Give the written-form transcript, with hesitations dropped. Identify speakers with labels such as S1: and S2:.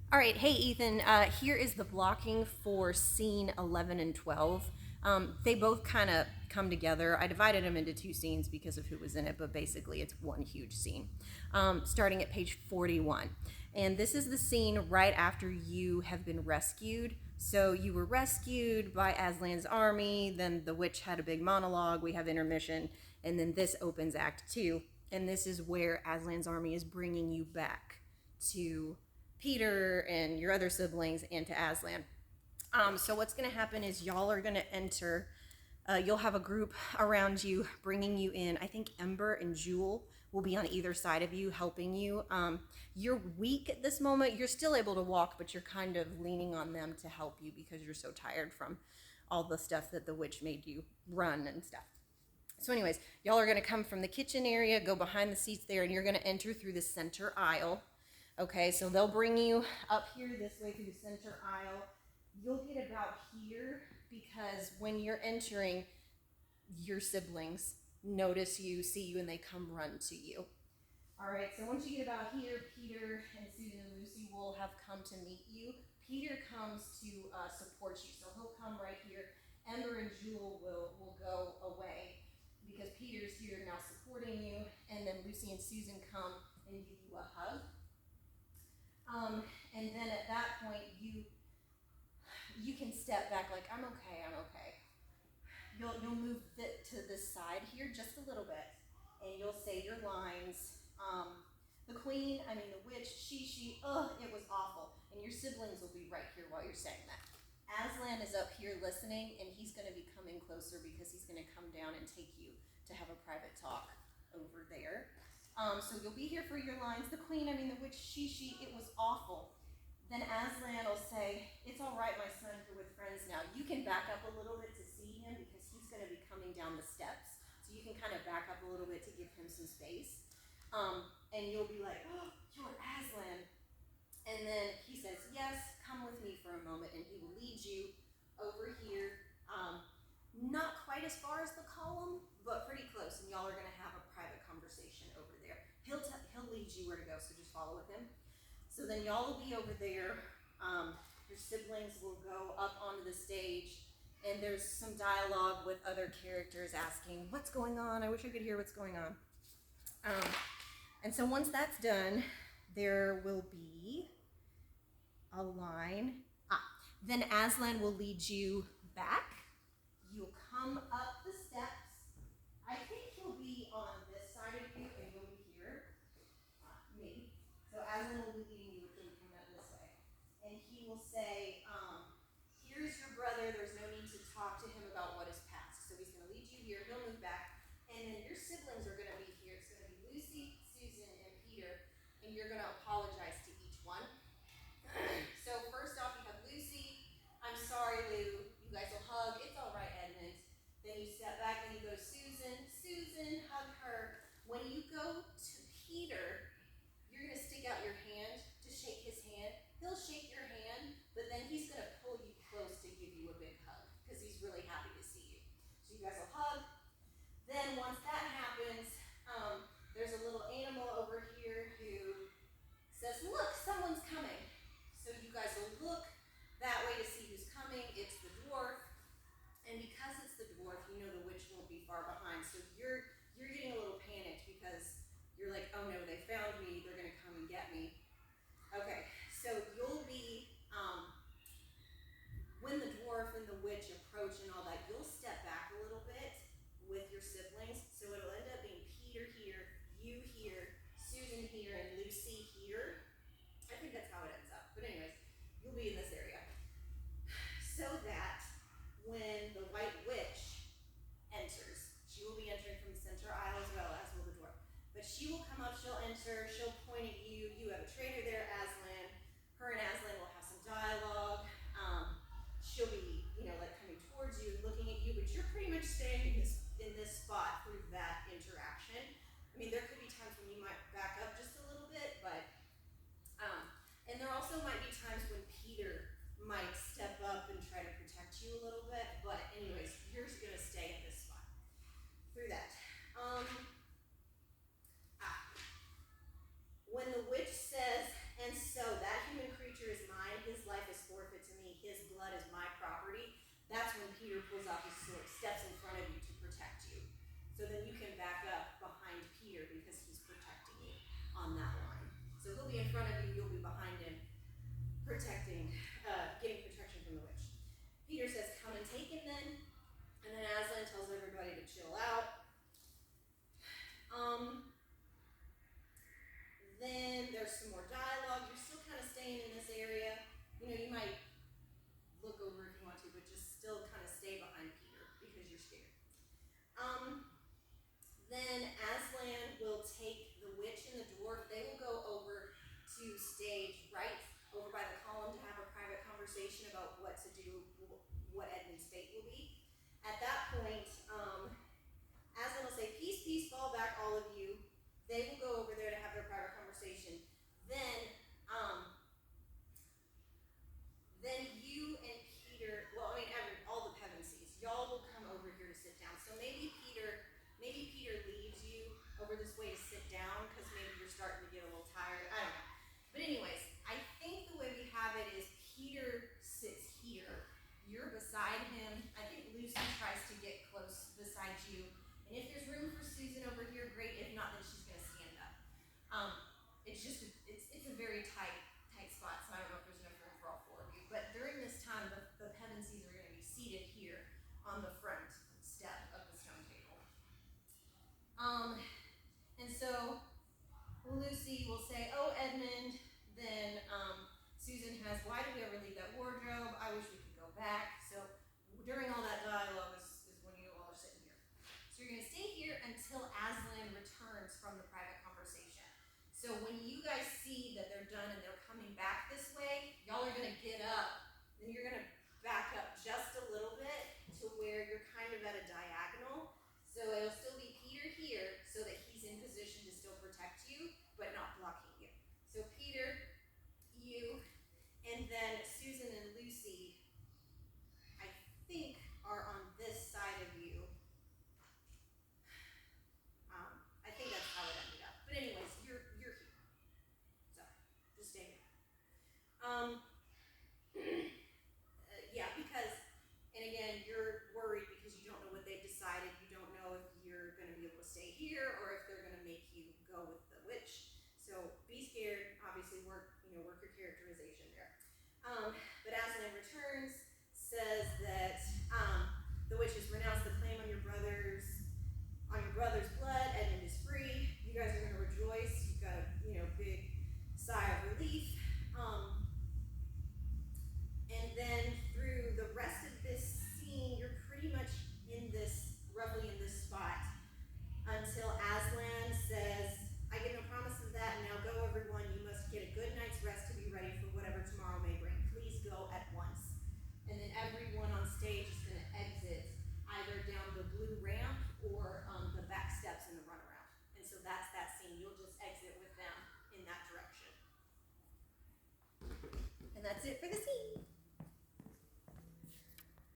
S1: All right, hey Ethan, here is the blocking for scene 11 and 12. They both kind of come together. I divided them into two scenes because of who was in it, but basically it's one huge scene. Starting at page 41. And this is the scene right after you have been rescued. So you were rescued by Aslan's army, then the witch had a big monologue, we have intermission, and then this opens Act 2. And this is where Aslan's army is bringing you back to Peter and your other siblings and to Aslan. So what's going to happen is y'all are going to enter. You'll have a group around you bringing you in. I think Ember and Jewel will be on either side of you helping you. You're weak at this moment. You're still able to walk, but you're kind of leaning on them to help you because you're so tired from all the stuff that the witch made you run and stuff. So anyways, y'all are going to come from the kitchen area, go behind the seats there, and you're going to enter through the center aisle. Okay, so they'll bring you up here this way through the center aisle. You'll get about here because when you're entering, your siblings notice you, see you, and they come run to you. All right, so once you get about here, Peter and Susan and Lucy will have come to meet you. Peter comes to support you, so he'll come right here. Ember and Jewel will go away because Peter's here now supporting you, and then Lucy and Susan come and give you a hug. And then at that point, you can step back like, I'm okay, I'm okay. You'll move to this side here just a little bit, and you'll say your lines. The queen, the witch, she, it was awful. And your siblings will be right here while you're saying that. Aslan is up here listening, and he's going to be coming closer because he's going to come down and take you to have a private talk over there. So you'll be here for your lines. The queen, the witch, she, it was awful. Then Aslan will say, it's all right, my son, you're with friends now. You can back up a little bit to see him because he's going to be coming down the steps. So you can kind of back up a little bit to give him some space. And you'll be like, oh, you're Aslan. And then he says, yes, come with me for a moment. And he will lead you over here. Not quite as far as the column, but pretty close. And y'all are going to have a private conversation over there. He'll lead you where to go, so just follow with him. So then y'all will be over there. Your siblings will go up onto the stage, and there's some dialogue with other characters asking, what's going on? I wish I could hear what's going on. And so once that's done, there will be a line. Then Aslan will lead you back. You'll come up the steps. I think he'll be on this side of you, and you'll be here. Maybe. So Aslan will be leading you if you come up this way. And he will say, here's your brother. There's no need to talk to him about what is past. So he's going to lead you here. He'll move back. And then your siblings are going to be here. It's going to be Lucy, Susan, and Peter. And you're going to apologize to each one. So first off, you have Lucy. I'm sorry, Lou. You guys will hug. It's all right, Edmund. Then you step back and you go to Susan. Susan, hug her. When you go to Peter, you're going to stick out your hand to shake his hand. He'll shake your hand, but then he's going to pull you close to give you a big hug because he's really happy to see you. So you guys will hug. Then once that happens, there's a little animal over here who says, look, someone's coming. So you guys will look that way to see who's coming. It's the dwarf. And because it's the dwarf, you know the witch won't be far behind. So you're getting a little panicked because you're like, oh no, they found me. They're going to come and get me. Okay, so you'll be, when the dwarf and the witch approach and all that, you'll step back a little bit with your siblings. So it'll end up being Peter here, you here, Susan here, and Lucy here. I think that's how it ends up. But anyways, you'll be in this area. So that when the white witch enters, she will be entering from the center aisle as well, as will the dwarf. But she will come up, she'll enter, she'll point at you. You have a traitor there, Aslan. Her and Aslan will have some dialogue. She'll be, coming towards you and looking at you, but you're pretty much staying in this spot through that interaction. There could be times when you might back up just a little bit, but, and there also might be times when Peter might step up and try to protect you a little bit, but anyways, you're gonna stay at this spot through that. When the witch says, and so that human creature is front of you, you'll be behind him, protecting, getting protection from the witch. Peter says, come and take him then. And then Aslan tells everybody to chill out. Then there's some more dialogue. You're still kind of staying in this area. You know, you might look over if you want to, but just still kind of stay behind Peter because you're scared. Then Aslan will take the witch and the dwarf. They will go over to stage right over by the column to have a private conversation about what to do, what Edmund's fate will be. At that point, Aslan will say, peace, peace, fall back, all of you. They will go over there to have their private conversation. Then you and Peter, well, I mean, all the Pevensies, y'all will come over here to sit down. So maybe Peter leaves you over this way to sit down because maybe you're starting to get a little tired. I don't know. But anyways, I think the way we have it is Peter sits here. You're beside him. I think Lucy tries to get close beside you. And if there's room for Susan over here, great. If not, then she's going to stand up. It's a very tight spot, so I don't know if there's enough room for all four of you. But during this time, the Pevensies are going to be seated here on the front step of the stone table. And so Lucy will say, oh, Edmund. Then Susan has, why did we ever leave that wardrobe? I wish we could go back. So during all that dialogue is when you all are sitting here. So you're going to stay here until Aslan returns from the private conversation. So when you guys see that they're done and they're coming back this way, y'all are going to get up. Then you're going to back up just a little bit to where you're kind of at a diagonal. So it'll still be Peter here so that he's in position to still protect you, but not blocking you. So Peter, you, and then Susan and Lucy, I think, are on this side of you. I think that's how it ended up. But anyways, you're here. So just stay here. Yeah, because, and again, you're worried because you don't know what they've decided. You don't know if you're going to be able to stay here or if they're going to make you go with the witch. So be scared. Obviously, work your characterization there. But Aslan returns, says that the witches renounce the claim on your brother's blood. Edmund is free. You guys are going to rejoice. You've got a big sigh of relief. And then through the rest of this scene, you're pretty much roughly in this spot until Aslan says, I give no promise of that. Now go, everyone. You must get a good night's rest to be ready for whatever tomorrow may bring. Please go at once. And then everyone on stage is going to exit either down the blue ramp or the back steps in the runaround. And so that's that scene. You'll just exit with them in that direction. And that's it for the scene.